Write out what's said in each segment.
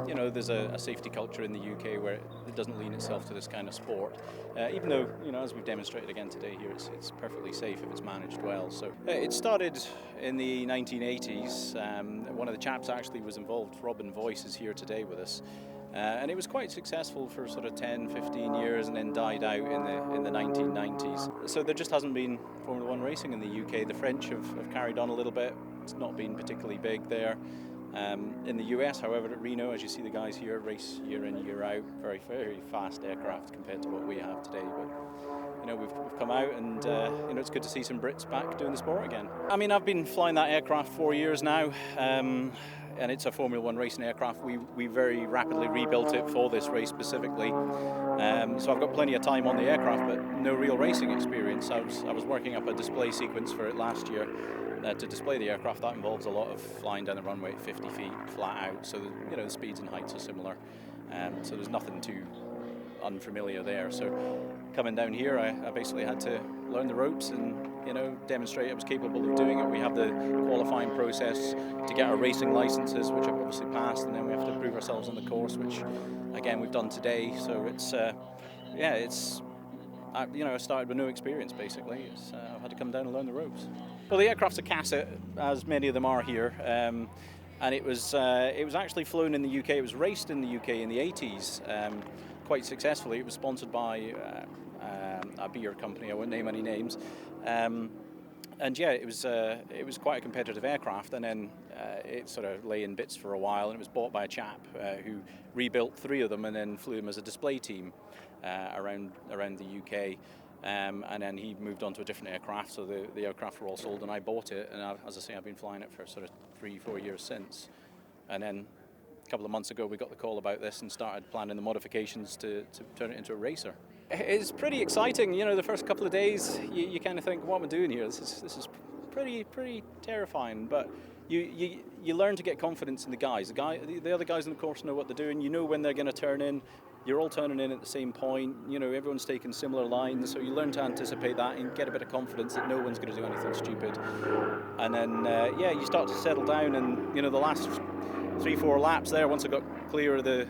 you know, there's a safety culture in the UK where it doesn't lean itself to this kind of sport, even though, you know, as we've demonstrated again today here, it's perfectly safe if it's managed well. So it started in the 1980s. One of the chaps actually was involved, Robin Voice, is here today with us. And it was quite successful for sort of 10, 15 years and then died out in the 1990s. So there just hasn't been Formula One racing in the UK. The French have carried on a little bit. It's not been particularly big there. In the US, however, at Reno, as you see the guys here race year in, year out, very, very fast aircraft compared to what we have today. But you know, we've come out, and you know, it's good to see some Brits back doing the sport again. I mean, I've been flying that aircraft 4 years now, and it's a Formula One racing aircraft. We very rapidly rebuilt it for this race specifically. So I've got plenty of time on the aircraft, but no real racing experience. I was working up a display sequence for it last year. To display the aircraft, that involves a lot of flying down the runway at 50 feet flat out, so you know, the speeds and heights are similar, so there's nothing too unfamiliar there. So coming down here, I basically had to learn the ropes and, you know, demonstrate I was capable of doing it. We have the qualifying process to get our racing licenses, which I've obviously passed, and then we have to prove ourselves on the course, which again we've done today. So it's you know, I started with no experience basically. I've had to come down and learn the ropes. Well, the aircraft's a Cassett, as many of them are here, and it was actually flown in the UK. It was raced in the UK in the 80s, quite successfully. It was sponsored by a beer company. I won't name any names, and yeah, it was quite a competitive aircraft. And then it sort of lay in bits for a while, and it was bought by a chap who rebuilt 3 of them and then flew them as a display team around the UK. And then he moved on to a different aircraft, so the aircraft were all sold, and I bought it. And as I say, I've been flying it for sort of 3-4 years since. And then a couple of months ago, we got the call about this and started planning the modifications to turn it into a racer. It's pretty exciting. You know, the first couple of days, you kind of think, what am I doing here? This is pretty terrifying. But you learn to get confidence in the guys. The other guys on the course know what they're doing. You know when they're going to turn in. You're all turning in at the same point. You know, everyone's taking similar lines, so you learn to anticipate that and get a bit of confidence that no one's going to do anything stupid. And then, yeah, you start to settle down, and you know, the last 3-4 laps there, once I got clear of the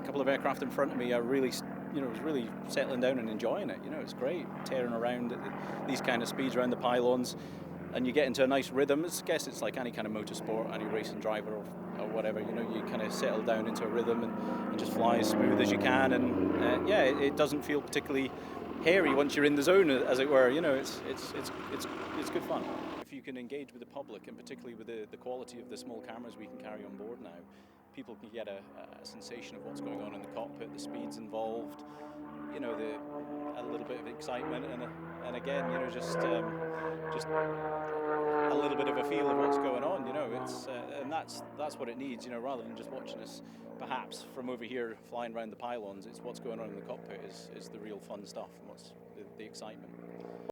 couple of aircraft in front of me, I really, you know, was really settling down and enjoying it. You know, it's great tearing around at these kind of speeds around the pylons. And you get into a nice rhythm. I guess it's like any kind of motorsport, any racing driver or whatever. You know, you kind of settle down into a rhythm and just fly as smooth as you can. And yeah, it doesn't feel particularly hairy once you're in the zone, as it were. You know, it's good fun. If you can engage with the public, and particularly with the quality of the small cameras we can carry on board now, people can get a sensation of what's going on in the cockpit, the speeds involved. You know, a little bit of excitement, and again, you know, just a little bit of a feel of what's going on. You know, and that's what it needs. You know, rather than just watching us perhaps from over here flying around the pylons, it's what's going on in the cockpit is the real fun stuff, and what's the excitement.